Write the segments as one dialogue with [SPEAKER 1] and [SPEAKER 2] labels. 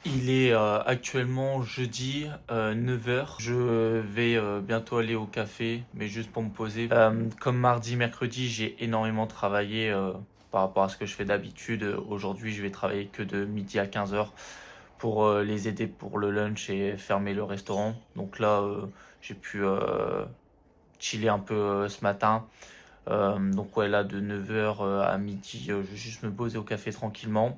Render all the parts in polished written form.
[SPEAKER 1] Il est actuellement jeudi 9 h. Je vais bientôt aller au café, mais juste pour me poser. Comme mardi, mercredi, j'ai énormément travaillé par rapport à ce que je fais d'habitude. Aujourd'hui, je vais travailler que de midi à 15 h pour les aider pour le lunch et fermer le restaurant. Donc là, j'ai pu chiller un peu ce matin. Donc ouais, là, de 9 h à midi, je vais juste me poser au café tranquillement.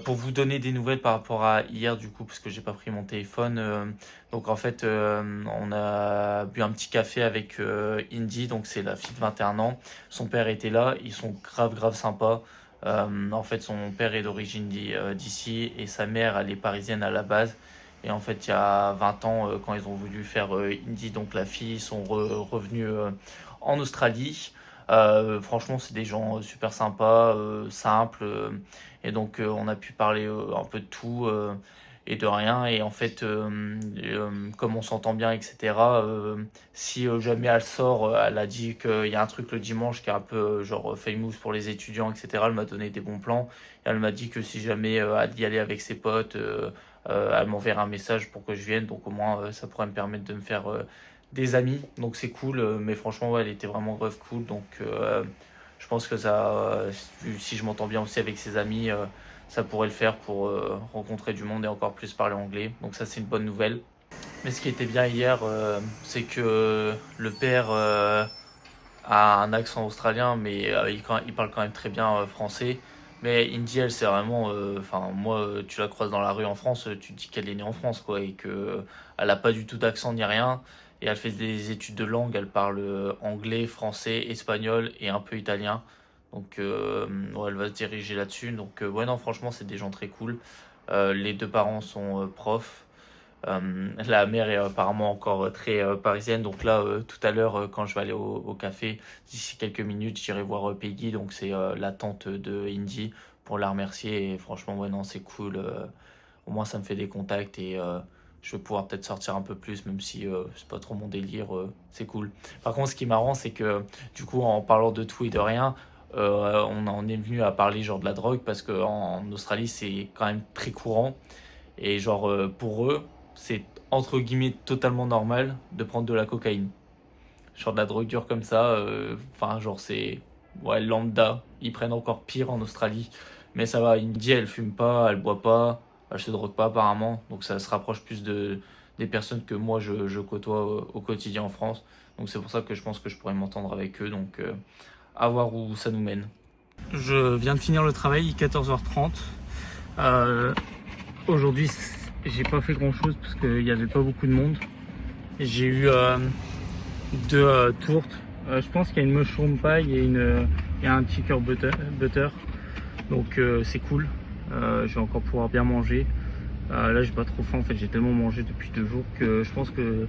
[SPEAKER 1] Pour vous donner des nouvelles par rapport à hier, du coup, parce que j'ai pas pris mon téléphone. Donc en fait, on a bu un petit café avec Indy, donc c'est la fille de 21 ans. Son père était là, ils sont grave grave sympas. En fait, son père est d'origine d'ici et sa mère, elle est parisienne à la base. Et en fait, il y a 20 ans, quand ils ont voulu faire Indy, donc la fille, ils sont revenus en Australie. Franchement, c'est des gens super sympas, simples. Et donc, on a pu parler un peu de tout et de rien. Et en fait, comme on s'entend bien, etc., si jamais elle sort, elle a dit qu'il y a un truc le dimanche qui est un peu genre famous pour les étudiants, etc. Elle m'a donné des bons plans. Et elle m'a dit que si jamais elle y allait avec ses potes, elle m'enverrait un message pour que je vienne. Donc, au moins, ça pourrait me permettre de me faire des amis. Donc, c'est cool. Mais franchement, ouais, elle était vraiment grave cool. Donc, je pense que ça, si je m'entends bien aussi avec ses amis, ça pourrait le faire pour rencontrer du monde et encore plus parler anglais. Donc ça, c'est une bonne nouvelle. Mais ce qui était bien hier, c'est que le père a un accent australien, mais il parle quand même très bien français. Mais Indy, elle, c'est vraiment, enfin, moi, tu la croises dans la rue en France, tu te dis qu'elle est née en France, quoi, et que elle a pas du tout d'accent ni rien. Et elle fait des études de langue, elle parle anglais, français, espagnol et un peu italien. Donc, ouais, elle va se diriger là-dessus. Donc, ouais, non, franchement, c'est des gens très cool. Les deux parents sont profs. La mère est apparemment encore très parisienne. Donc là, tout à l'heure, quand je vais aller au café, d'ici quelques minutes, j'irai voir Peggy. Donc c'est la tante de Indy pour la remercier. Et franchement, ouais, non, c'est cool. Au moins, ça me fait des contacts et je vais pouvoir peut-être sortir un peu plus, même si c'est pas trop mon délire. C'est cool. Par contre, ce qui est marrant, c'est que du coup, en parlant de tout et de rien, on en est venu à parler genre de la drogue parce qu'en Australie, c'est quand même très courant. Et genre, pour eux, c'est entre guillemets totalement normal de prendre de la cocaïne. Genre de la drogue dure comme ça, enfin, genre, c'est ouais, lambda. Ils prennent encore pire en Australie. Mais ça va, Indy, elle fume pas, elle boit pas, elle se drogue pas apparemment. Donc ça se rapproche plus des personnes que moi je côtoie au quotidien en France. Donc c'est pour ça que je pense que je pourrais m'entendre avec eux. Donc à voir où ça nous mène. Je viens de finir le travail, 14h30. Aujourd'hui, j'ai pas fait grand chose parce qu'il n'y avait pas beaucoup de monde. J'ai eu deux tourtes. Je pense qu'il y a une mushroom pie et il y a un chicken butter. Donc c'est cool. Je vais encore pouvoir bien manger. Là, j'ai pas trop faim en fait. J'ai tellement mangé depuis 2 jours que je pense que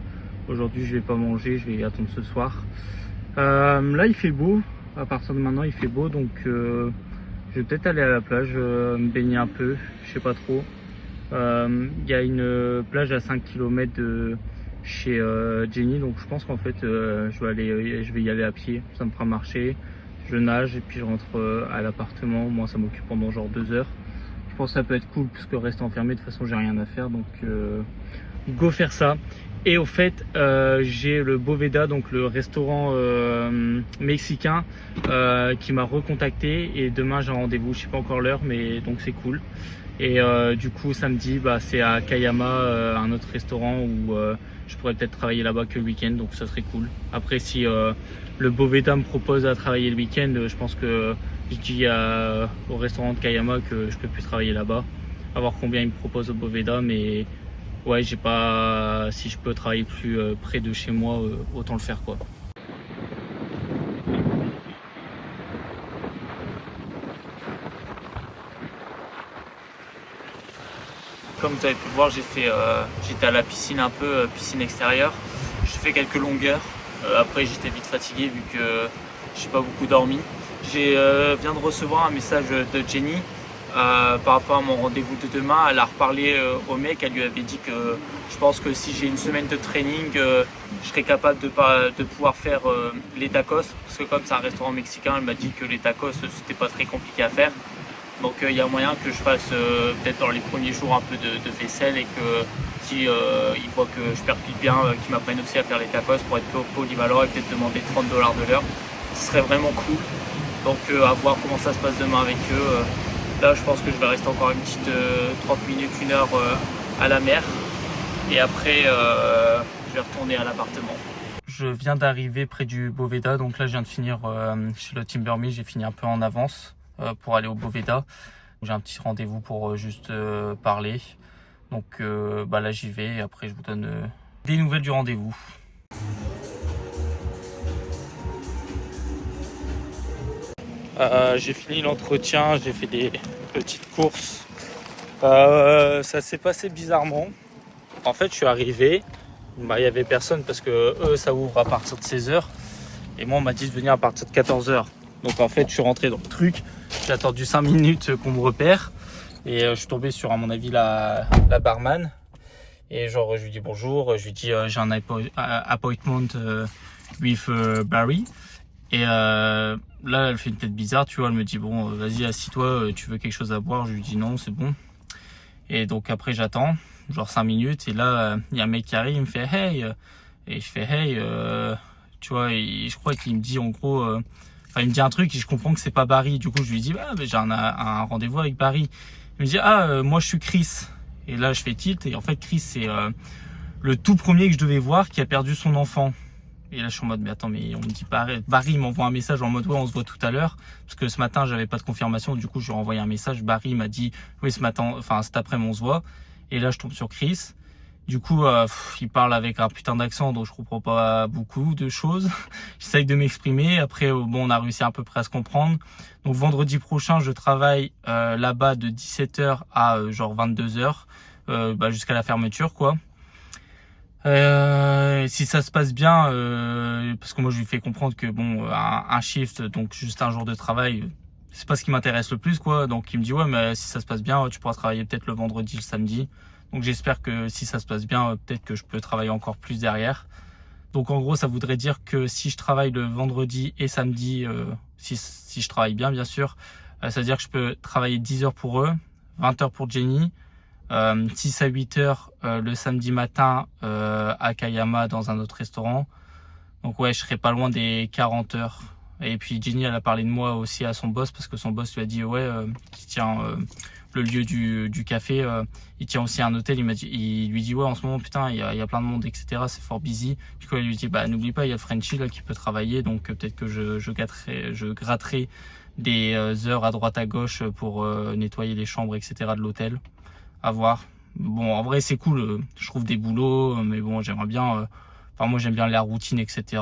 [SPEAKER 1] aujourd'hui je vais pas manger. Je vais attendre ce soir. Là, il fait beau. À partir de maintenant, il fait beau. Donc je vais peut-être aller à la plage, me baigner un peu. Je sais pas trop. Il y a une plage à 5 km de chez Jenny, donc je pense qu'en fait je vais y aller à pied, ça me fera marcher, je nage et puis je rentre à l'appartement. Moi ça m'occupe pendant genre 2 heures. Je pense que ça peut être cool parce que rester enfermé, de toute façon j'ai rien à faire, donc go faire ça. Et au fait, j'ai le Boveda, donc le restaurant mexicain, qui m'a recontacté et demain j'ai un rendez-vous, je sais pas encore l'heure, mais donc c'est cool. Et du coup, samedi, bah, c'est à Kayama, un autre restaurant où je pourrais peut-être travailler là-bas que le week-end, donc ça serait cool. Après, si le Boveda me propose à travailler le week-end, je pense que je dis au restaurant de Kayama que je peux plus travailler là-bas. À voir combien il me propose au Boveda, mais ouais, j'ai pas. Si je peux travailler plus près de chez moi, autant le faire quoi. Comme vous avez pu le voir, j'étais à la piscine un peu, piscine extérieure. J'ai fait quelques longueurs. Après, j'étais vite fatigué vu que j'ai pas beaucoup dormi. J'ai viens de recevoir un message de Jenny par rapport à mon rendez-vous de demain. Elle a reparlé au mec. Elle lui avait dit que je pense que si j'ai une semaine de training, je serais capable de pouvoir faire les tacos. Parce que comme c'est un restaurant mexicain, elle m'a dit que les tacos c'était pas très compliqué à faire. Donc il y a moyen que je fasse peut-être dans les premiers jours un peu de vaisselle et que si ils voient que je percute bien, qu'ils m'apprennent aussi à faire les tacos pour être polyvalent et peut-être demander 30 dollars de l'heure. Ce serait vraiment cool. Donc à voir comment ça se passe demain avec eux. Là je pense que je vais rester encore une petite 30 minutes, 1 heure à la mer. Et après je vais retourner à l'appartement. Je viens d'arriver près du Boveda, donc là je viens de finir chez le Timberme, j'ai fini un peu en avance pour aller au Boveda. J'ai un petit rendez-vous pour juste parler. Donc là j'y vais et après je vous donne des nouvelles du rendez-vous. J'ai fini l'entretien, j'ai fait des petites courses. Ça s'est passé bizarrement. En fait je suis arrivé, il y avait personne parce que eux ça ouvre à partir de 16h. Et moi on m'a dit de venir à partir de 14h. Donc en fait je suis rentré dans le truc, j'ai attendu 5 minutes qu'on me repère. Et je suis tombé sur à mon avis la barman. Et genre je lui dis bonjour, je lui dis j'ai un appointment with Barry. Et là elle fait une tête bizarre, tu vois, elle me dit bon vas-y assis-toi, tu veux quelque chose à boire? Je lui dis non c'est bon. Et donc après j'attends genre 5 minutes et là il y a un mec qui arrive, il me fait hey, et je fais hey, tu vois, et je crois qu'il me dit en gros il me dit un truc et je comprends que c'est pas Barry. Du coup je lui dis bah j'ai un rendez-vous avec Barry. Il me dit moi je suis Chris. Et là je fais tilt et en fait Chris c'est le tout premier que je devais voir qui a perdu son enfant. Et là je suis en mode mais attends, mais on me dit Barry m'envoie un message en mode ouais on se voit tout à l'heure, parce que ce matin j'avais pas de confirmation, du coup je lui ai envoyé un message. Barry m'a dit oui ce matin, enfin cet après-midi on se voit. Et là je tombe sur Chris. Du coup il parle avec un putain d'accent donc je comprends pas beaucoup de choses. J'essaye de m'exprimer, après on a réussi à peu près à se comprendre. Donc vendredi prochain je travaille là-bas de 17h à genre 22h jusqu'à la fermeture quoi. Si ça se passe bien, parce que moi je lui fais comprendre que un shift, donc juste un jour de travail, c'est pas ce qui m'intéresse le plus quoi. Donc il me dit ouais mais si ça se passe bien, tu pourras travailler peut-être le vendredi, le samedi. Donc j'espère que si ça se passe bien, peut-être que je peux travailler encore plus derrière. Donc en gros ça voudrait dire que si je travaille le vendredi et samedi, si je travaille bien sûr, ça veut dire que je peux travailler 10 heures pour eux, 20 heures pour Jenny. 6 à 8 heures le samedi matin à Kayama dans un autre restaurant. Donc ouais je serai pas loin des 40 heures. Et puis Jenny elle a parlé de moi aussi à son boss, parce que son boss lui a dit ouais qui tient le lieu du café, il tient aussi un hôtel. Il lui dit ouais en ce moment putain il y a plein de monde etc, c'est fort busy. Du coup elle lui dit bah n'oublie pas il y a le Frenchie là qui peut travailler, donc peut-être que je gratterai des heures à droite à gauche pour nettoyer les chambres etc de l'hôtel. À voir. Bon, en vrai, c'est cool. Je trouve des boulots, mais bon, j'aimerais bien. Moi, j'aime bien la routine, etc.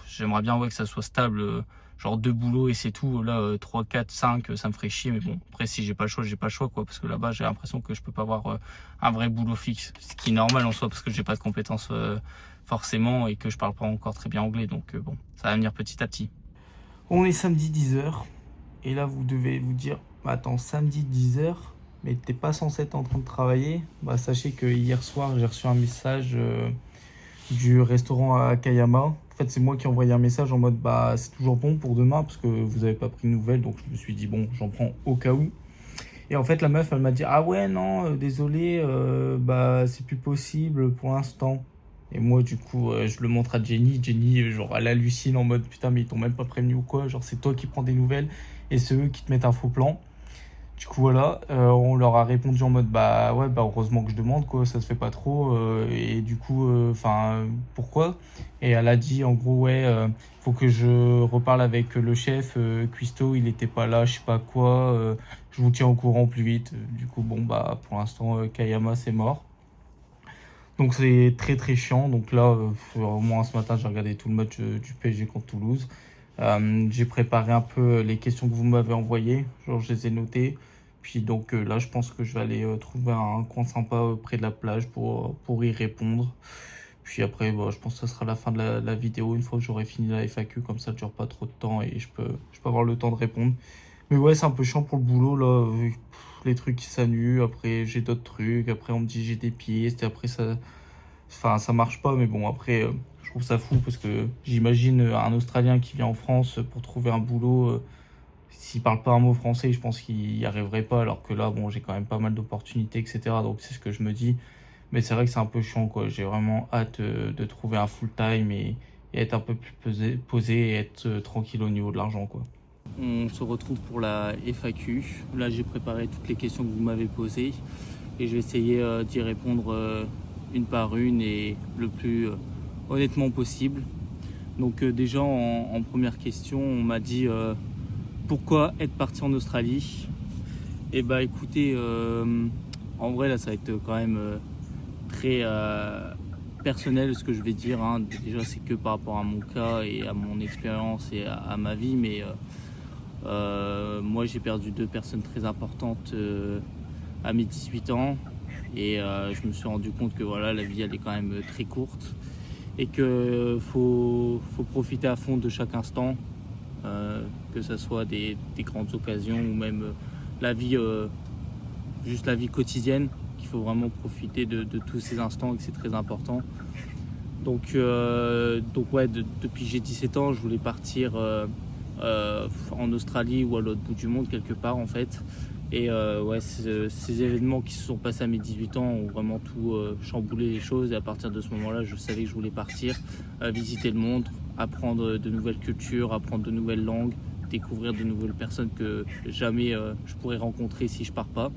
[SPEAKER 1] J'aimerais bien que ça soit stable. Genre 2 boulots et c'est tout. Là, 3, 4, 5, ça me ferait chier. Mais bon, après, si j'ai pas le choix, j'ai pas le choix, quoi. Parce que là-bas, j'ai l'impression que je peux pas avoir un vrai boulot fixe. Ce qui est normal en soi, parce que j'ai pas de compétences forcément et que je parle pas encore très bien anglais. Donc, bon, ça va venir petit à petit. On est samedi 10h. Et là, vous devez vous dire, attends, samedi 10h. Mais t'es pas censé être en train de travailler. Sachez que hier soir j'ai reçu un message du restaurant à Kayama. En fait c'est moi qui ai envoyé un message en mode c'est toujours bon pour demain parce que vous avez pas pris de nouvelles, donc je me suis dit bon j'en prends au cas où. Et en fait la meuf elle m'a dit ah ouais non désolé c'est plus possible pour l'instant. Et moi du coup je le montre à Jenny genre elle hallucine en mode putain mais ils t'ont même pas prévenu ou quoi, genre c'est toi qui prends des nouvelles et c'est eux qui te mettent un faux plan. Du coup voilà, on leur a répondu en mode heureusement que je demande quoi, ça se fait pas trop et du coup pourquoi? Et elle a dit en gros faut que je reparle avec le chef Cuisto, il était pas là, je sais pas quoi, je vous tiens au courant plus vite. Du coup pour l'instant Kayama c'est mort. Donc c'est très très chiant. Donc là au moins ce matin j'ai regardé tout le match du PSG contre Toulouse. J'ai préparé un peu les questions que vous m'avez envoyées, genre je les ai notées. Puis donc là je pense que je vais aller trouver un coin sympa près de la plage pour y répondre. Puis après je pense que ça sera la fin de la vidéo une fois que j'aurai fini la FAQ, comme ça ne dure pas trop de temps et je peux avoir le temps de répondre. Mais ouais c'est un peu chiant pour le boulot là, les trucs qui s'annulent, après j'ai d'autres trucs, après on me dit j'ai des pistes et après ça marche pas. Mais bon après je trouve ça fou parce que j'imagine un Australien qui vient en France pour trouver un boulot,
[SPEAKER 2] s'il parle pas un mot français, je pense qu'il n'y arriverait pas, alors que là, bon, j'ai quand même pas mal d'opportunités, etc. Donc c'est ce que je me dis. Mais c'est vrai que c'est un peu chiant, quoi. J'ai vraiment hâte de trouver un full-time et être un peu plus posé et être tranquille au niveau de l'argent, quoi.
[SPEAKER 3] On se retrouve pour la FAQ. Là, j'ai préparé toutes les questions que vous m'avez posées et je vais essayer d'y répondre une par une et le plus honnêtement possible. Donc déjà en première question, on m'a dit pourquoi être parti en Australie. Et bah écoutez, en vrai là ça va être quand même très personnel ce que je vais dire, hein. Déjà c'est que par rapport à mon cas et à mon expérience et à ma vie, mais moi j'ai perdu deux personnes très importantes à mes 18 ans et je me suis rendu compte que voilà, la vie elle est quand même très courte et que faut profiter à fond de chaque instant, que ce soit des grandes occasions ou même la vie, juste la vie quotidienne, qu'il faut vraiment profiter de tous ces instants et que c'est très important. Donc ouais, depuis que j'ai 17 ans, je voulais partir en Australie ou à l'autre bout du monde quelque part en fait. Et ouais, ces événements qui se sont passés à mes 18 ans ont vraiment tout chamboulé les choses. Et à partir de ce moment-là, je savais que je voulais partir, visiter le monde, apprendre de nouvelles cultures, apprendre de nouvelles langues, découvrir de nouvelles personnes que jamais je pourrais rencontrer si je pars pas.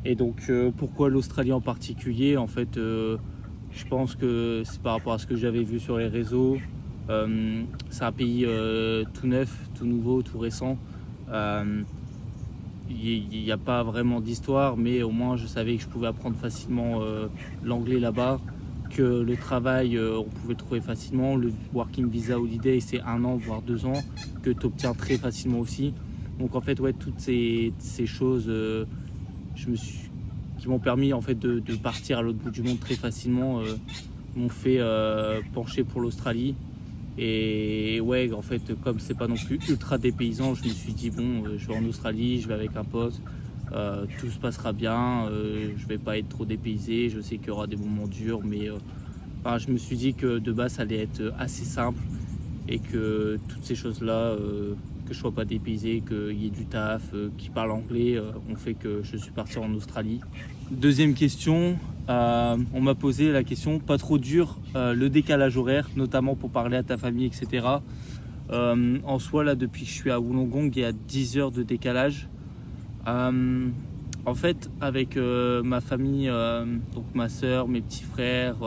[SPEAKER 3] Et donc pourquoi l'Australie en particulier? En fait, je pense que c'est par rapport à ce que j'avais vu sur les réseaux. C'est un pays tout neuf, tout nouveau, tout récent. Il n'y a pas vraiment d'histoire, mais au moins je savais que je pouvais apprendre facilement l'anglais là-bas, que le travail on pouvait le trouver facilement. Le working visa holiday c'est 1 an voire 2 ans que tu obtiens très facilement aussi. Donc en fait ouais, toutes ces choses qui m'ont permis en fait de partir à l'autre bout du monde très facilement, m'ont fait pencher pour l'Australie. Et ouais, en fait, comme c'est pas non plus ultra dépaysant, je me suis dit bon, je vais en Australie, je vais avec un pote, tout se passera bien, je vais pas être trop dépaysé, je sais qu'il y aura des moments durs, mais enfin, je me suis dit que de base ça allait être assez simple et que toutes ces choses-là, que je sois pas dépaysé, qu'il y ait du taf, qui parle anglais, ont fait que je suis parti en Australie. Deuxième question, on m'a posé la question, pas trop dur, le décalage horaire, notamment pour parler à ta famille, etc. En soi, là, depuis que je suis à Wollongong, il y a 10 heures de décalage. En fait, avec ma famille, donc ma soeur, mes petits frères,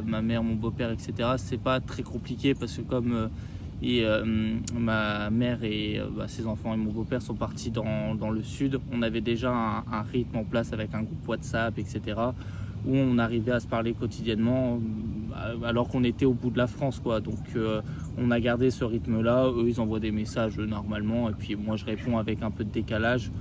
[SPEAKER 3] ma mère, mon beau-père, etc., c'est pas très compliqué parce que comme ma mère et ses enfants et mon beau-père sont partis dans le sud, on avait déjà un rythme en place avec un groupe WhatsApp, etc., où on arrivait à se parler quotidiennement alors qu'on était au bout de la France, quoi. Donc on a gardé ce rythme-là. Eux, ils envoient des messages normalement et puis moi, je réponds avec un peu de décalage.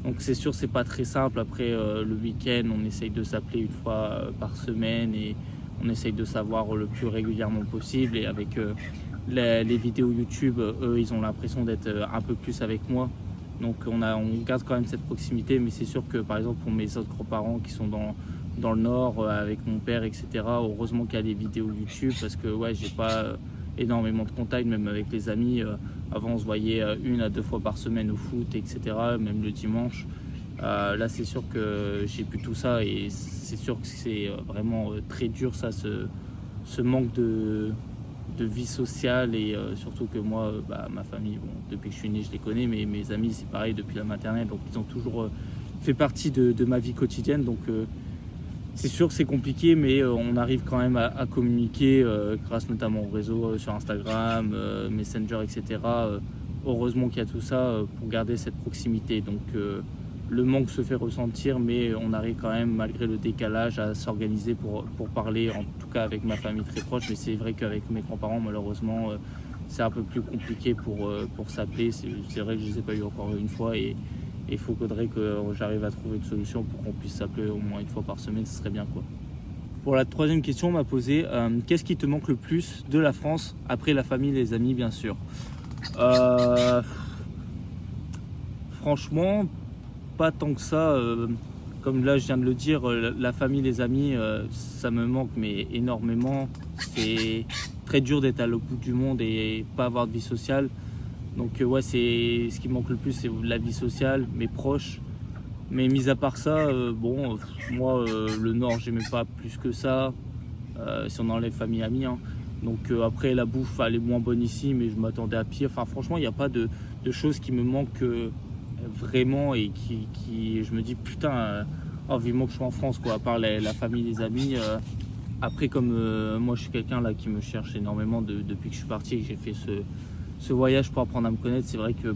[SPEAKER 3] Donc c'est sûr, c'est pas très simple. Après le week-end, on essaye de s'appeler une fois par semaine et on essaye de savoir le plus régulièrement possible. Et avec les vidéos YouTube, eux, ils ont l'impression d'être un peu plus avec moi. Donc on garde quand même cette proximité. Mais c'est sûr que par exemple pour mes autres grands-parents qui sont dans le nord avec mon père, etc., heureusement qu'il y a des vidéos YouTube parce que ouais, j'ai pas énormément de contacts, même avec les amis. Avant, on se voyait 1 à 2 fois par semaine au foot, etc., même le dimanche. Là, c'est sûr que j'ai plus tout ça et c'est sûr que c'est vraiment très dur, ça, ce manque de vie sociale et surtout que moi, ma famille, bon, depuis que je suis né, je les connais, mais mes amis, c'est pareil depuis la maternelle, donc ils ont toujours fait partie de ma vie quotidienne. Donc, c'est sûr que c'est compliqué, mais on arrive quand même à communiquer grâce notamment au réseau sur Instagram, Messenger, etc. Heureusement qu'il y a tout ça pour garder cette proximité. Donc le manque se fait ressentir, mais on arrive quand même, malgré le décalage, à s'organiser pour parler, en tout cas avec ma famille très proche. Mais c'est vrai qu'avec mes grands-parents, malheureusement, c'est un peu plus compliqué pour s'appeler. C'est vrai que je ne les ai pas eu encore une fois et il faudrait que j'arrive à trouver une solution pour qu'on puisse s'appeler au moins une fois par semaine, ce serait bien, quoi. Pour la troisième question, on m'a posé qu'est-ce qui te manque le plus de la France après la famille, les amis, bien sûr. Franchement, pas tant que ça. Comme là, je viens de le dire, la famille, les amis, ça me manque, mais énormément. C'est très dur d'être à l'autre bout du monde et pas avoir de vie sociale. Donc ouais, c'est ce qui me manque le plus, c'est la vie sociale, mes proches. Mais mis à part ça, moi, le Nord, j'aimais pas plus que ça, si on enlève famille, amis, hein. Donc après, la bouffe, elle est moins bonne ici, mais je m'attendais à pire. Enfin, franchement, il n'y a pas de choses qui me manquent vraiment et je me dis, putain, vivement que je sois en France, quoi, à part la famille, les amis. Après, comme moi, je suis quelqu'un là qui me cherche énormément depuis que je suis parti et que j'ai fait ce voyage pour apprendre à me connaître, c'est vrai que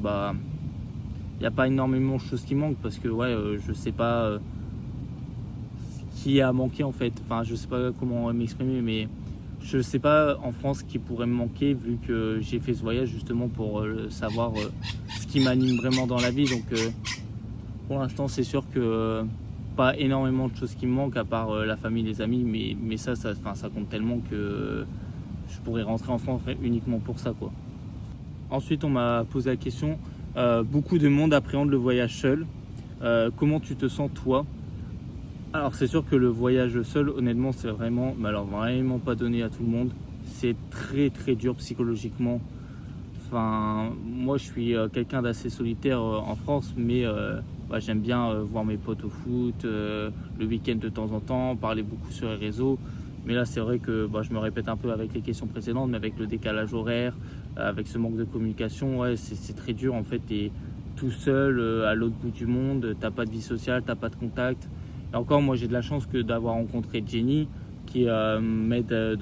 [SPEAKER 3] il n'y a pas énormément de choses qui manquent parce que je sais pas ce qui a manqué en fait. Enfin, je sais pas comment m'exprimer, mais je sais pas en France ce qui pourrait me manquer vu que j'ai fait ce voyage justement pour savoir ce qui m'anime vraiment dans la vie. Donc pour l'instant, c'est sûr que pas énormément de choses qui me manquent à part la famille, les amis, mais ça compte tellement que je pourrais rentrer en France uniquement pour ça, quoi. Ensuite, on m'a posé la question, beaucoup de monde appréhende le voyage seul. Comment tu te sens toi? Alors c'est sûr que le voyage seul, honnêtement, c'est vraiment pas donné à tout le monde. C'est très très dur psychologiquement. Enfin, moi je suis quelqu'un d'assez solitaire en France, mais j'aime bien voir mes potes au foot, le week-end de temps en temps, parler beaucoup sur les réseaux. Mais là c'est vrai que je me répète un peu avec les questions précédentes, mais avec le décalage horaire, avec ce manque de communication, c'est très dur en fait. T'es tout seul à l'autre bout du monde, t'as pas de vie sociale, t'as pas de contact. Et encore, moi j'ai de la chance que d'avoir rencontré Jenny qui m'aide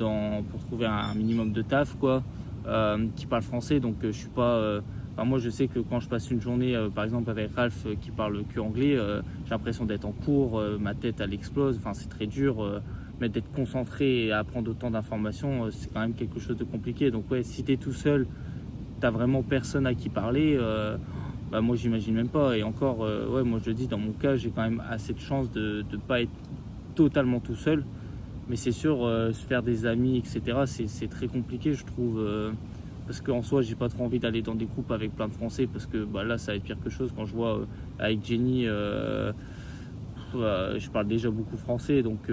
[SPEAKER 3] pour trouver un minimum de taf, quoi, qui parle français, donc je suis pas... moi je sais que quand je passe une journée par exemple avec Ralph qui parle que anglais, j'ai l'impression d'être en cours, ma tête elle explose, enfin c'est très dur, mais d'être concentré et apprendre autant d'informations, c'est quand même quelque chose de compliqué. Donc ouais, si t'es tout seul, t'as vraiment personne à qui parler, moi j'imagine même pas. Et encore, moi je le dis, dans mon cas j'ai quand même assez de chance de ne pas être totalement tout seul, mais c'est sûr, se faire des amis, etc., c'est très compliqué, je trouve, parce qu'en soi j'ai pas trop envie d'aller dans des groupes avec plein de Français, parce que là ça va être pire que chose. Quand je vois avec Jenny, je parle déjà beaucoup français, donc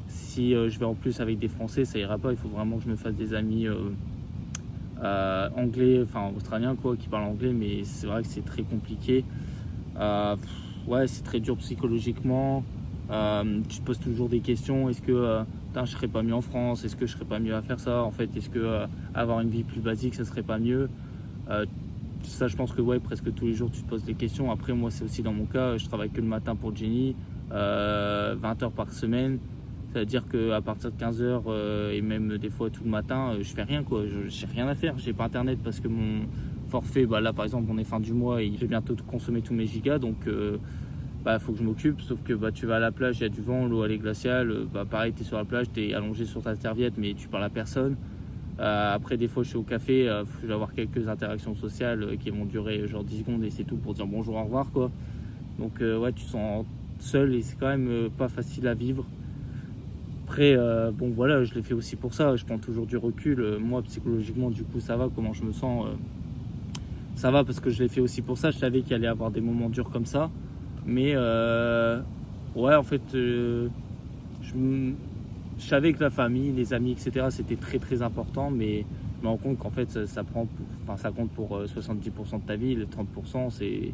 [SPEAKER 3] si je vais en plus avec des Français, ça ira pas. Il faut vraiment que je me fasse des amis anglais, enfin australiens, quoi, qui parlent anglais, mais c'est vrai que c'est très compliqué. C'est très dur psychologiquement. Tu te poses toujours des questions. Est-ce que je serais pas mieux en France? Est-ce que je serais pas mieux à faire ça? En fait, est-ce que avoir une vie plus basique, ça serait pas mieux? Ça, je pense que presque tous les jours, tu te poses des questions. Après, moi, c'est aussi dans mon cas, je travaille que le matin pour Jenny, 20 heures par semaine. Ça veut dire qu'à partir de 15 heures et même des fois tout le matin, je fais rien, quoi. J'ai rien à faire. J'ai pas internet parce que mon forfait, là par exemple, on est fin du mois et j'ai bientôt consommé tous mes gigas, donc faut que je m'occupe. Sauf que tu vas à la plage, il y a du vent, l'eau elle est glaciale. Pareil, tu es sur la plage, tu es allongé sur ta serviette, mais tu parles à personne. Après, des fois, je suis au café, je vais avoir quelques interactions sociales qui vont durer genre 10 secondes et c'est tout pour dire bonjour, au revoir, quoi. Donc, tu te sens seul et c'est quand même pas facile à vivre. Après, je l'ai fait aussi pour ça. Je prends toujours du recul. Moi, psychologiquement, du coup, ça va. Comment je me sens, ça va parce que je l'ai fait aussi pour ça. Je savais qu'il allait y avoir des moments durs comme ça. Mais, en fait, je savais que la famille, les amis, etc., c'était très, très important. Mais je me rends compte qu'en fait, ça compte pour 70% de ta vie. Les 30%, c'est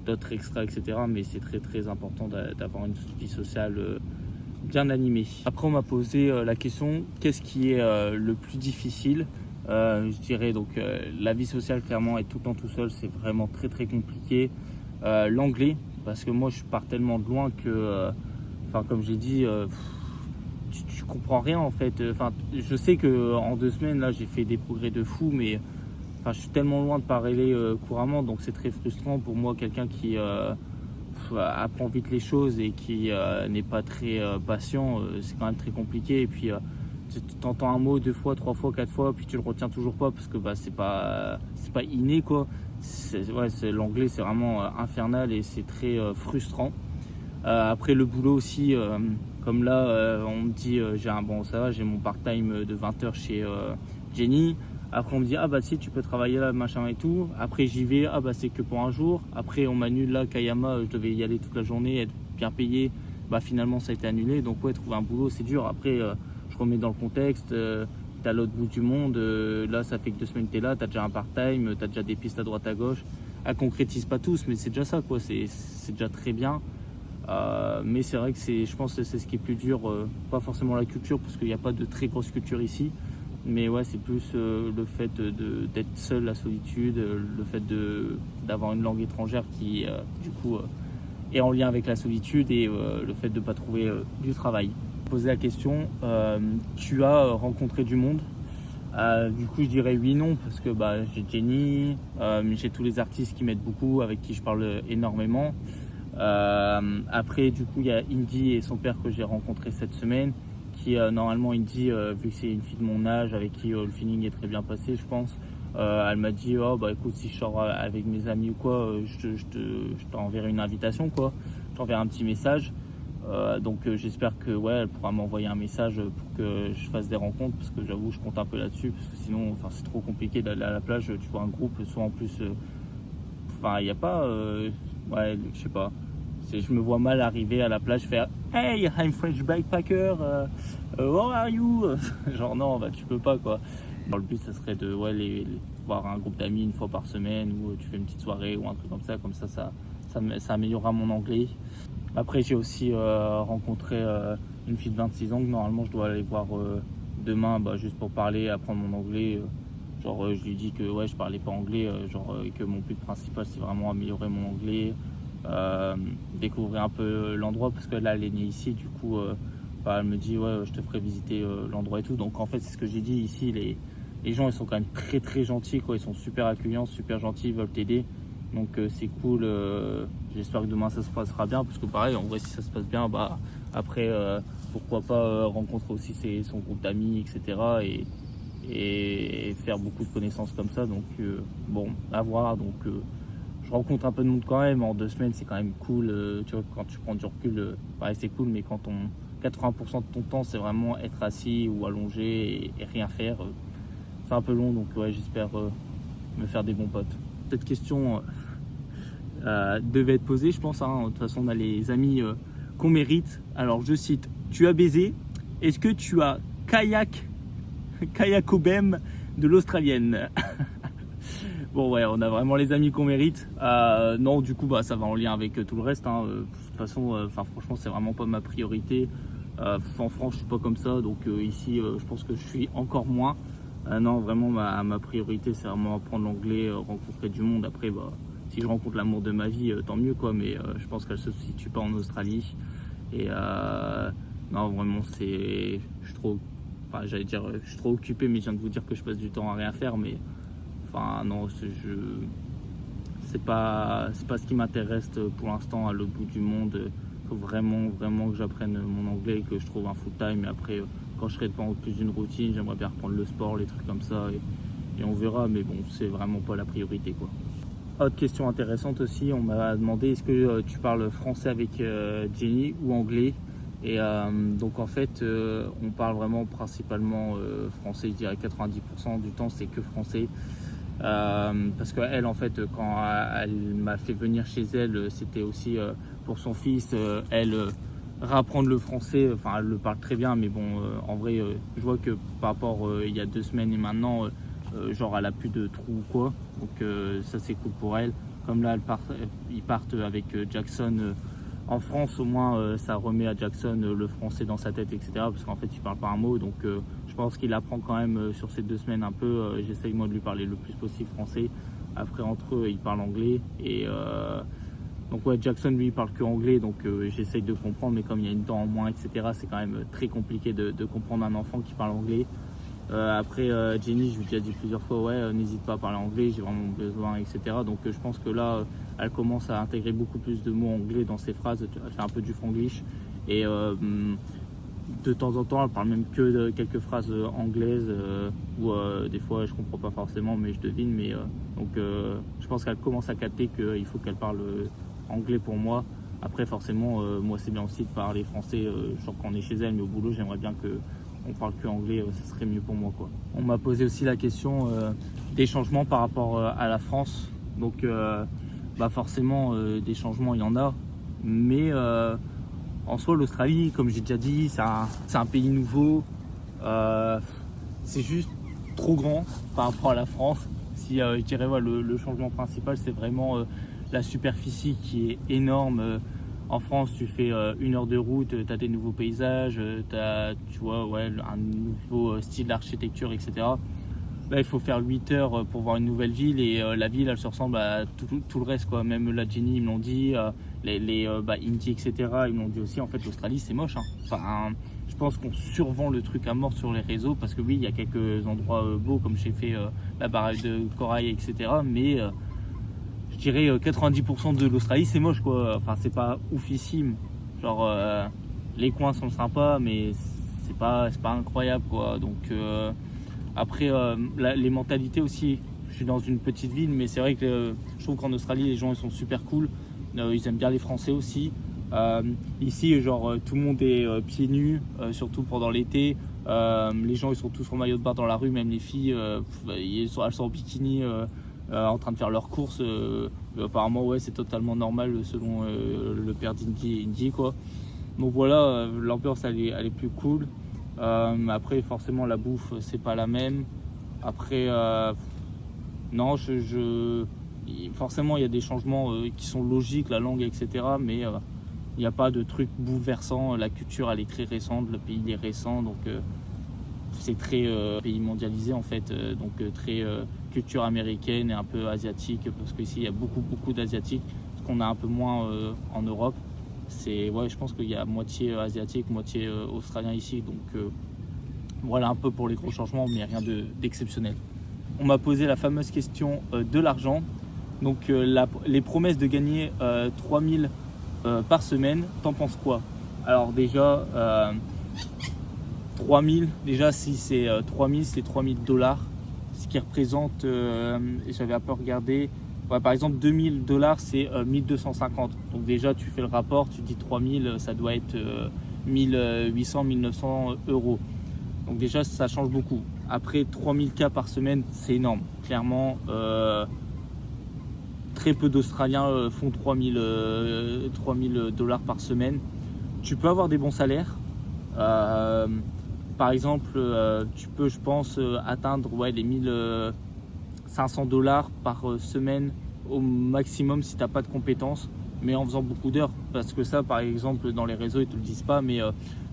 [SPEAKER 3] d'autres extras, etc. Mais c'est très, très important d'avoir une vie sociale bien animé. Après, on m'a posé la question, qu'est-ce qui est le plus difficile? Je dirais donc la vie sociale, clairement, être tout le temps tout seul, c'est vraiment très très compliqué. L'anglais, parce que moi je pars tellement de loin que, comme j'ai dit, tu comprends rien en fait. Je sais qu'en 2 semaines là j'ai fait des progrès de fou, mais je suis tellement loin de parler couramment, donc c'est très frustrant pour moi, quelqu'un qui apprend vite les choses et qui n'est pas très patient, c'est quand même très compliqué. Et puis tu entends un mot 2 fois, 3 fois, 4 fois, puis tu le retiens toujours pas parce que c'est pas inné, quoi. L'anglais c'est vraiment infernal et c'est très frustrant. Après le boulot aussi, comme là on me dit j'ai mon part-time de 20 heures chez Jenny. Après on me dit si tu peux travailler là, machin et tout. Après j'y vais, c'est que pour un jour. Après on m'annule là, Kayama, je devais y aller toute la journée, être bien payé. Finalement ça a été annulé. Donc trouver un boulot c'est dur. Après je remets dans le contexte, t'es à l'autre bout du monde, là ça fait que 2 semaines que t'es là, t'as déjà un part-time, t'as déjà des pistes à droite à gauche. Elle concrétise pas tous, mais c'est déjà ça, quoi. C'est déjà très bien. Mais c'est vrai que je pense que c'est ce qui est plus dur, pas forcément la culture, parce qu'il n'y a pas de très grosse culture ici. Mais ouais, c'est plus le fait d'être seul, la solitude, le fait d'avoir une langue étrangère qui, du coup, est en lien avec la solitude et le fait de ne pas trouver du travail. Poser la question, tu as rencontré du monde? Du coup, je dirais oui, non, parce que j'ai Jenny, j'ai tous les artistes qui m'aident beaucoup, avec qui je parle énormément. Après, du coup, il y a Indy et son père que j'ai rencontré cette semaine, qui normalement, Indy, vu que c'est une fille de mon âge, avec qui le feeling est très bien passé, je pense, elle m'a dit, oh bah écoute, si je sors avec mes amis ou quoi, je t'enverrai une invitation, quoi. Je t'enverrai un petit message. Donc j'espère que ouais, elle pourra m'envoyer un message pour que je fasse des rencontres, parce que j'avoue je compte un peu là-dessus, parce que sinon c'est trop compliqué d'aller à la plage. Tu vois un groupe, soit en plus il n'y a pas ouais, je sais pas, je me vois mal arriver à la plage faire hey, I'm French backpacker, where are you? Genre non, tu peux pas, quoi. Alors, le but ça serait de voir un groupe d'amis une fois par semaine, ou tu fais une petite soirée ou un truc comme ça améliorera mon anglais. Après, j'ai aussi rencontré une fille de 26 ans que normalement je dois aller voir demain, juste pour parler, apprendre mon anglais. Je lui dis que ouais, je parlais pas anglais, et que mon but principal c'est vraiment améliorer mon anglais, découvrir un peu l'endroit, parce que là elle est née ici, du coup elle me dit ouais, je te ferai visiter l'endroit et tout. Donc en fait, c'est ce que j'ai dit ici, les gens ils sont quand même très très gentils, quoi. Ils sont super accueillants, super gentils, ils veulent t'aider. Donc c'est cool, j'espère que demain ça se passera bien, parce que pareil, en vrai, si ça se passe bien, après pourquoi pas rencontrer aussi son groupe d'amis, etc. Et faire beaucoup de connaissances comme ça. Donc bon, à voir. Donc je rencontre un peu de monde quand même, en 2 semaines c'est quand même cool. Tu vois, quand tu prends du recul, c'est cool, mais quand 80% de ton temps c'est vraiment être assis ou allongé et rien faire, c'est un peu long. Donc ouais, j'espère me faire des bons potes. Cette question devait être posée, je pense. De toute façon, on a les amis qu'on mérite. Alors, je cite, tu as baisé. Est-ce que tu as kayakobem de l'australienne? Bon, ouais, on a vraiment les amis qu'on mérite. Non, du coup, ça va en lien avec tout le reste. De toute façon, franchement, c'est vraiment pas ma priorité. En France, je suis pas comme ça. Donc ici, je pense que je suis encore moins. Non, vraiment, ma priorité, c'est vraiment apprendre l'anglais, rencontrer du monde. Après, si je rencontre l'amour de ma vie, tant mieux, quoi. Mais je pense qu'elle se situe pas en Australie. Et non, vraiment, je suis trop occupé, mais je viens de vous dire que je passe du temps à rien faire. Mais non, c'est pas ce qui m'intéresse pour l'instant à l'autre bout du monde. Il faut vraiment que j'apprenne mon anglais et que je trouve un full time. Et après, quand je serai devant plus d'une routine, j'aimerais bien reprendre le sport, les trucs comme ça, et on verra. Mais bon, c'est vraiment pas la priorité, quoi. Autre question intéressante aussi, on m'a demandé est-ce que tu parles français avec Jenny ou anglais? Et donc en fait, on parle vraiment principalement français. Je dirais 90% du temps c'est que français. Parce qu'elle, en fait, quand elle m'a fait venir chez elle, c'était aussi pour son fils. Elle réapprendre le français, elle le parle très bien, mais bon, en vrai, je vois que par rapport il y a 2 semaines et maintenant, elle a plus de trous ou quoi. Donc ça c'est cool pour elle. Comme là, ils partent avec Jackson en France, au moins ça remet à Jackson le français dans sa tête, etc. Parce qu'en fait, il parle pas un mot, donc je pense qu'il apprend quand même sur ces 2 semaines un peu. J'essaye moi de lui parler le plus possible français. Après, entre eux, ils parlent anglais. Et donc ouais, Jackson lui il parle que anglais, donc j'essaye de comprendre, mais comme il y a une dent en moins, etc., c'est quand même très compliqué de comprendre un enfant qui parle anglais. Après Jenny, je lui ai déjà dit plusieurs fois, ouais, n'hésite pas à parler anglais, j'ai vraiment besoin, etc. Donc je pense que là, elle commence à intégrer beaucoup plus de mots anglais dans ses phrases. Elle fait un peu du franglish, et de temps en temps, elle parle même que de quelques phrases anglaises, où des fois je comprends pas forcément, mais je devine. Mais donc je pense qu'elle commence à capter qu'il faut qu'elle parle anglais pour moi. Après, forcément, moi c'est bien aussi de parler français, genre quand on est chez elle, mais au boulot, j'aimerais bien que on parle que anglais, ce serait mieux pour moi, quoi. On m'a posé aussi la question des changements par rapport à la France. Donc forcément des changements il y en a, mais en soi l'Australie, comme j'ai déjà dit, c'est un pays nouveau. c'est juste trop grand par rapport à la France. Si je dirais le changement principal, c'est vraiment la superficie qui est énorme. En France, tu fais 1 heure de route, tu as des nouveaux paysages, tu as un nouveau style d'architecture, etc. Là, il faut faire 8 heures pour voir une nouvelle ville et la ville, elle se ressemble à tout le reste, quoi. Même la Genie, ils me l'ont dit, Indy, etc. Ils me l'ont dit aussi. En fait, l'Australie, c'est moche. Enfin, je pense qu'on survend le truc à mort sur les réseaux parce que oui, il y a quelques endroits beaux, comme j'ai fait la barrage de corail, etc. Mais je dirais 90% de l'Australie, c'est moche, quoi. Enfin, c'est pas oufissime. Genre, les coins sont sympas, mais c'est pas incroyable, quoi. Donc, après, les mentalités aussi. Je suis dans une petite ville, mais c'est vrai que je trouve qu'en Australie, les gens ils sont super cool. Ils aiment bien les Français aussi. Ici, tout le monde est pieds nus, surtout pendant l'été. Les gens ils sont tous en maillot de bain dans la rue, même les filles, elles sont en bikini en train de faire leurs courses. Apparemment, ouais, c'est totalement normal selon le père d'Indy, quoi. Donc voilà, l'ambiance elle est plus cool. Après, forcément, la bouffe, c'est pas la même. Après, non, forcément, il y a des changements qui sont logiques, la langue, etc. Mais il n'y a pas de truc bouleversant. La culture, elle est très récente, le pays est récent, donc c'est très pays mondialisé en fait, très culture américaine et un peu asiatique, parce qu'ici, il y a beaucoup d'asiatiques, ce qu'on a un peu moins en Europe. Je pense qu'il y a moitié asiatique, moitié australien ici, donc voilà un peu pour les gros changements, mais rien d'exceptionnel. On m'a posé la fameuse question de l'argent, donc les promesses de gagner 3000 par semaine, t'en penses quoi? Alors déjà 3000, déjà si c'est 3000, c'est 3000 $, ce qui représente, j'avais un peu regardé. Ouais, par exemple, 2000 $, c'est 1250. Donc déjà, tu fais le rapport, tu dis 3000, ça doit être 1800, 1900 euros. Donc déjà, ça change beaucoup. Après, 3000 cas par semaine, c'est énorme. Clairement, très peu d'Australiens font 3000 $ par semaine. Tu peux avoir des bons salaires. Par exemple, tu peux, je pense, atteindre les 1500 $ par semaine au maximum si tu n'as pas de compétences, mais en faisant beaucoup d'heures. Parce que ça, par exemple, dans les réseaux, ils ne te le disent pas, mais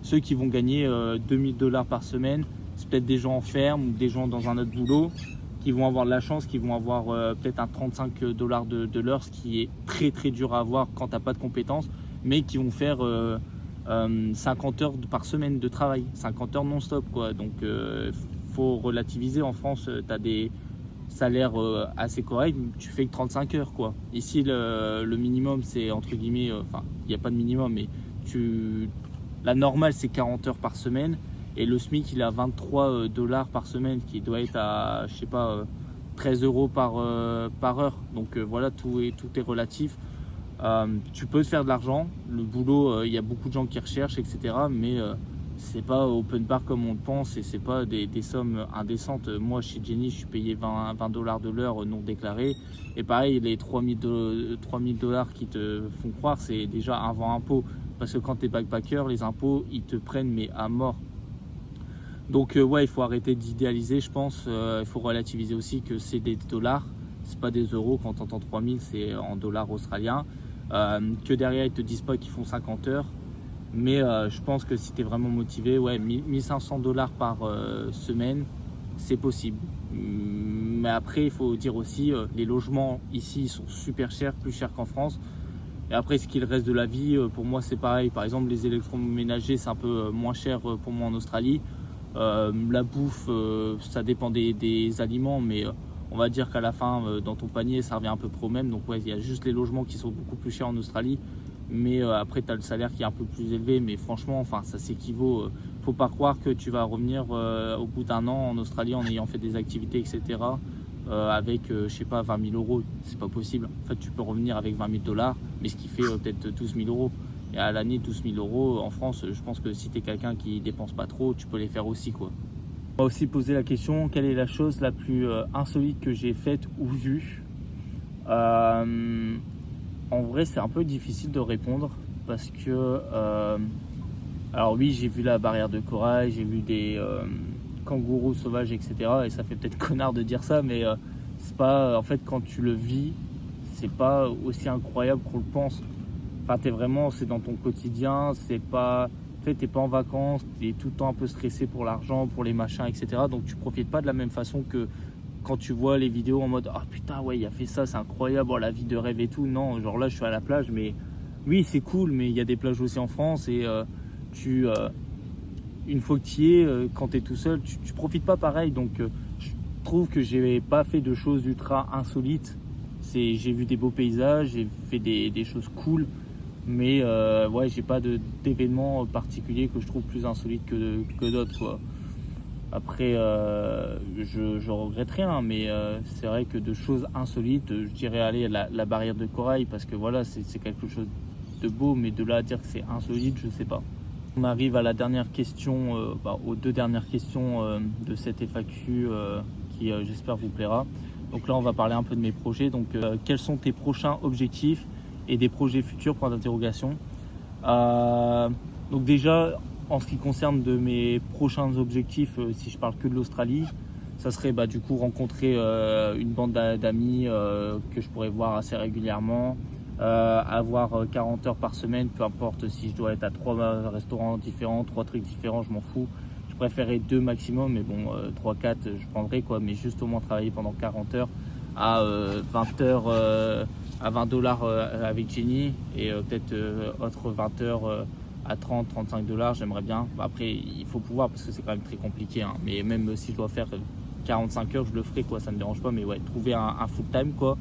[SPEAKER 3] ceux qui vont gagner 2000 $ par semaine, c'est peut-être des gens en ferme ou des gens dans un autre boulot qui vont avoir de la chance, qui vont avoir peut-être un 35 $ de l'heure, ce qui est très très dur à avoir quand tu n'as pas de compétences, mais qui vont faire 50 heures par semaine de travail, 50 heures non-stop, quoi. Donc faut relativiser. En France, tu as des salaires assez corrects, tu fais que 35 heures, quoi. Ici, le minimum, c'est entre guillemets, il n'y a pas de minimum, mais la normale, c'est 40 heures par semaine, et le SMIC, il est à 23 $ par semaine, qui doit être à, 13 € par heure. Donc voilà, tout est relatif. Tu peux te faire de l'argent, le boulot, il y a beaucoup de gens qui recherchent, etc. Mais c'est pas open bar comme on le pense, et c'est pas des sommes indécentes. Moi, chez Jenny, je suis payé 20 $ de l'heure non déclaré. Et pareil, les 3000 $ qui te font croire, c'est déjà avant impôt. Parce que quand tu es backpacker, les impôts, ils te prennent mais à mort. Donc il faut arrêter d'idéaliser, je pense. Il faut relativiser aussi que c'est des dollars, c'est pas des euros. Quand tu entends 3000, c'est en dollars australiens. Que derrière, ils te disent pas qu'ils font 50 heures. Mais je pense que si tu es vraiment motivé, 1500 $ par semaine, c'est possible. Mais après, il faut dire aussi, les logements ici sont super chers, plus chers qu'en France. Et après, ce qu'il reste de la vie, pour moi, c'est pareil. Par exemple, les électroménagers, c'est un peu moins cher pour moi en Australie. La bouffe, ça dépend des aliments, mais on va dire qu'à la fin, dans ton panier, ça revient un peu pro même. Donc il y a juste les logements qui sont beaucoup plus chers en Australie. Mais après, tu as le salaire qui est un peu plus élevé. Mais franchement, ça s'équivaut. Faut pas croire que tu vas revenir au bout d'un an en Australie en ayant fait des activités, etc. Avec, 20 000 €. C'est pas possible. En fait, tu peux revenir avec 20 000 $, mais ce qui fait peut-être 12 000 €. Et à l'année, 12 000 € en France, je pense que si tu es quelqu'un qui dépense pas trop, tu peux les faire aussi, quoi. On m'a aussi posé la question, quelle est la chose la plus insolite que j'ai faite ou vue? En vrai, c'est un peu difficile de répondre parce que alors oui, j'ai vu la barrière de corail, j'ai vu kangourous sauvages, etc. Et ça fait peut-être connard de dire ça, mais c'est pas, en fait, quand tu le vis, c'est pas aussi incroyable qu'on le pense. Enfin, c'est dans ton quotidien, c'est pas, en fait, t'es pas en vacances, t'es tout le temps un peu stressé pour l'argent, pour les machins, etc. Donc tu profites pas de la même façon que quand tu vois les vidéos en mode ah putain ouais il a fait ça, c'est incroyable, oh, la vie de rêve et tout. Non, genre là je suis à la plage, mais oui c'est cool, mais il y a des plages aussi en France et une fois que tu y es, quand tu es tout seul, tu profites pas pareil. Donc je trouve que j'ai pas fait de choses ultra insolites. J'ai vu des beaux paysages, j'ai fait des choses cool, mais ouais j'ai pas d'événements particuliers que je trouve plus insolites que d'autres quoi. Après, je regrette rien, mais c'est vrai que de choses insolites, je dirais aller à la barrière de corail, parce que voilà, c'est quelque chose de beau, mais de là à dire que c'est insolite, je sais pas. On arrive à la dernière question, aux deux dernières questions de cette FAQ qui, j'espère, vous plaira. Donc là, on va parler un peu de mes projets. Donc, quels sont tes prochains objectifs et des projets futurs, point d'interrogation. Donc déjà, en ce qui concerne de mes prochains objectifs, si je parle que de l'Australie, ça serait du coup rencontrer une bande d'amis que je pourrais voir assez régulièrement, avoir 40 heures par semaine, peu importe si je dois être à 3 restaurants différents, 3 trucs différents, je m'en fous. Je préférerais 2 maximum, mais bon, 3-4 je prendrais quoi, mais juste au moins travailler pendant 40 heures à 20 heures à $20 avec Jenny et peut-être autre 20 heures à 30-35 $, j'aimerais bien. Après, il faut pouvoir parce que c'est quand même très compliqué. Hein. Mais même si je dois faire 45 heures, je le ferai, quoi. Ça me dérange pas. Mais ouais, trouver un full time, quoi.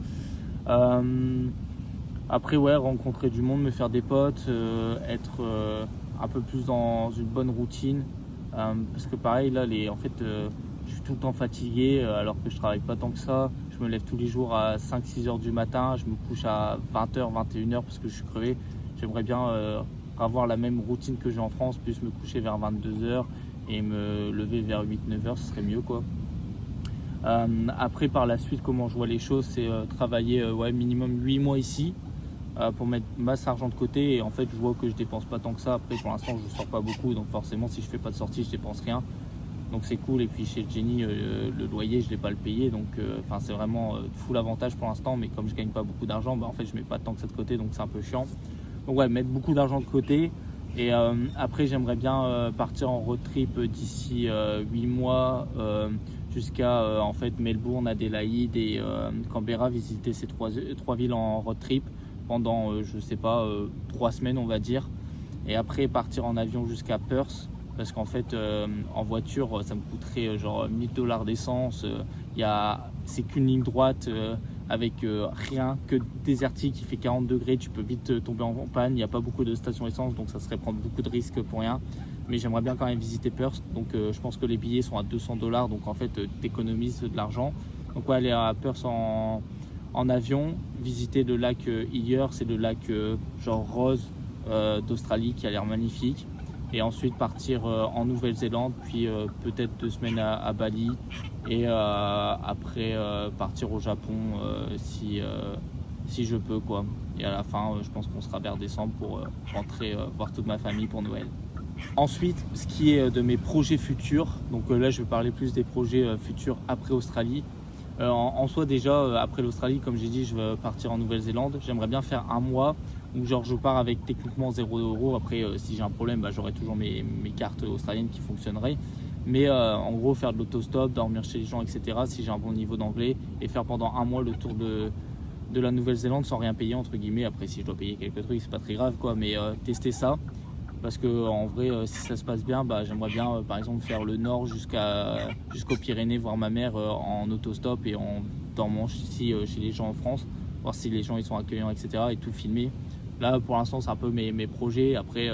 [SPEAKER 3] Après, ouais, rencontrer du monde, me faire des potes, être un peu plus dans une bonne routine. Parce que pareil, là, en fait, je suis tout le temps fatigué alors que je travaille pas tant que ça. Je me lève tous les jours à 5-6 heures du matin. Je me couche à 20h, 21h parce que je suis crevé. J'aimerais bien avoir la même routine que j'ai en France, plus me coucher vers 22h et me lever vers 8-9h, ce serait mieux quoi. Après par la suite comment je vois les choses, c'est travailler minimum 8 mois ici pour mettre masse argent de côté et en fait je vois que je dépense pas tant que ça. Après pour l'instant je sors pas beaucoup donc forcément si je fais pas de sortie je dépense rien. Donc c'est cool et puis chez Jenny le loyer je l'ai pas le payer donc c'est vraiment full avantage pour l'instant mais comme je gagne pas beaucoup d'argent en fait je mets pas tant que ça de côté donc c'est un peu chiant. Donc ouais, mettre beaucoup d'argent de côté et après j'aimerais bien partir en road trip d'ici 8 mois jusqu'à en fait Melbourne, Adélaïde et Canberra, visiter ces trois villes en road trip pendant je sais pas 3 semaines on va dire et après partir en avion jusqu'à Perth parce qu'en fait en voiture ça me coûterait genre $1000 d'essence, c'est qu'une ligne droite avec rien que désertique, il fait 40 degrés, tu peux vite tomber en panne, il n'y a pas beaucoup de stations essence donc ça serait prendre beaucoup de risques pour rien. Mais j'aimerais bien quand même visiter Perth, donc je pense que les billets sont à $200 donc en fait t'économises de l'argent. Donc ouais, aller à Perth en avion, visiter le lac Hillier, c'est le lac genre rose d'Australie qui a l'air magnifique. Et ensuite partir en Nouvelle-Zélande, puis peut-être 2 semaines à Bali et après partir au Japon si je peux quoi. Et à la fin je pense qu'on sera vers décembre pour rentrer voir toute ma famille pour Noël. Ensuite ce qui est de mes projets futurs, donc là je vais parler plus des projets futurs après Australie. En soi déjà après l'Australie comme j'ai dit je vais partir en Nouvelle-Zélande, j'aimerais bien faire un mois où genre je pars avec techniquement 0 €. Après si j'ai un problème j'aurai toujours mes cartes australiennes qui fonctionneraient, mais en gros faire de l'autostop, dormir chez les gens etc. si j'ai un bon niveau d'anglais et faire pendant un mois le tour de la Nouvelle-Zélande sans rien payer entre guillemets. Après si je dois payer quelques trucs c'est pas très grave quoi, mais tester ça parce que en vrai si ça se passe bien j'aimerais bien par exemple faire le nord jusqu'aux Pyrénées, voir ma mère en autostop et en dormant ici chez les gens en France, voir si les gens ils sont accueillants etc. et tout filmer. Là pour l'instant c'est un peu mes projets. Après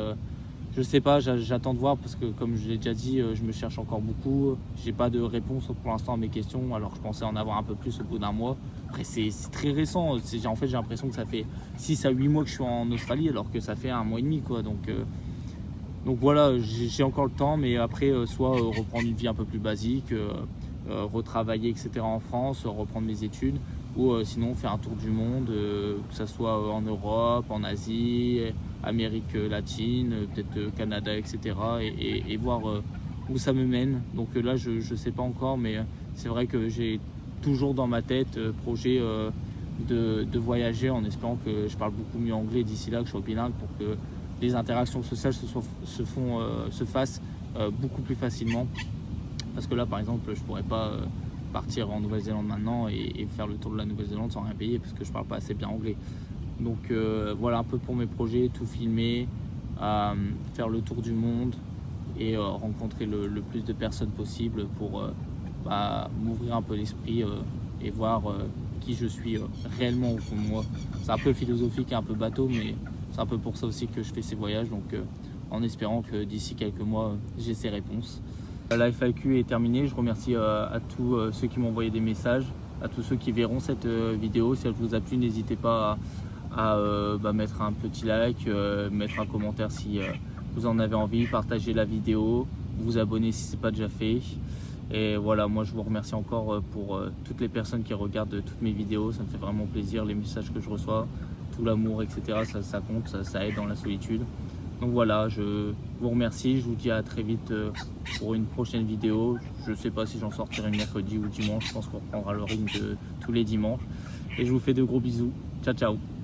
[SPEAKER 3] je sais pas, j'attends de voir parce que comme je l'ai déjà dit je me cherche encore beaucoup, j'ai pas de réponse pour l'instant à mes questions alors je pensais en avoir un peu plus au bout d'un mois. Après c'est très récent, en fait j'ai l'impression que ça fait 6 à 8 mois que je suis en Australie alors que ça fait 1 mois et demi quoi. Donc voilà, j'ai encore le temps, mais après soit reprendre une vie un peu plus basique, retravailler etc. en France, reprendre mes études, ou sinon faire un tour du monde, que ce soit en Europe, en Asie, Amérique latine, peut-être Canada etc. et voir ça me mène. Donc là, je sais pas encore, mais c'est vrai que j'ai toujours dans ma tête projet de voyager en espérant que je parle beaucoup mieux anglais d'ici là, que je sois bilingue, pour que les interactions sociales se fassent beaucoup plus facilement. Parce que là, par exemple, je pourrais pas partir en Nouvelle-Zélande maintenant et faire le tour de la Nouvelle-Zélande sans rien payer parce que je parle pas assez bien anglais. Donc voilà un peu pour mes projets, tout filmer, faire le tour du monde et rencontrer le plus de personnes possible pour m'ouvrir un peu l'esprit et voir qui je suis réellement au fond de moi. C'est un peu philosophique et un peu bateau, mais c'est un peu pour ça aussi que je fais ces voyages, donc en espérant que d'ici quelques mois j'ai ces réponses. La FAQ est terminée, je remercie à tous ceux qui m'ont envoyé des messages, à tous ceux qui verront cette vidéo. Si elle vous a plu, n'hésitez pas à mettre un petit like, mettre un commentaire si vous en avez envie, partager la vidéo, vous abonner si ce n'est pas déjà fait. Et voilà, moi je vous remercie encore pour toutes les personnes qui regardent toutes mes vidéos, ça me fait vraiment plaisir, les messages que je reçois, tout l'amour, etc. Ça compte, ça aide dans la solitude. Donc voilà, je vous remercie, je vous dis à très vite pour une prochaine vidéo. Je ne sais pas si j'en sortirai mercredi ou dimanche, je pense qu'on reprendra le rythme de tous les dimanches. Et je vous fais de gros bisous, ciao ciao.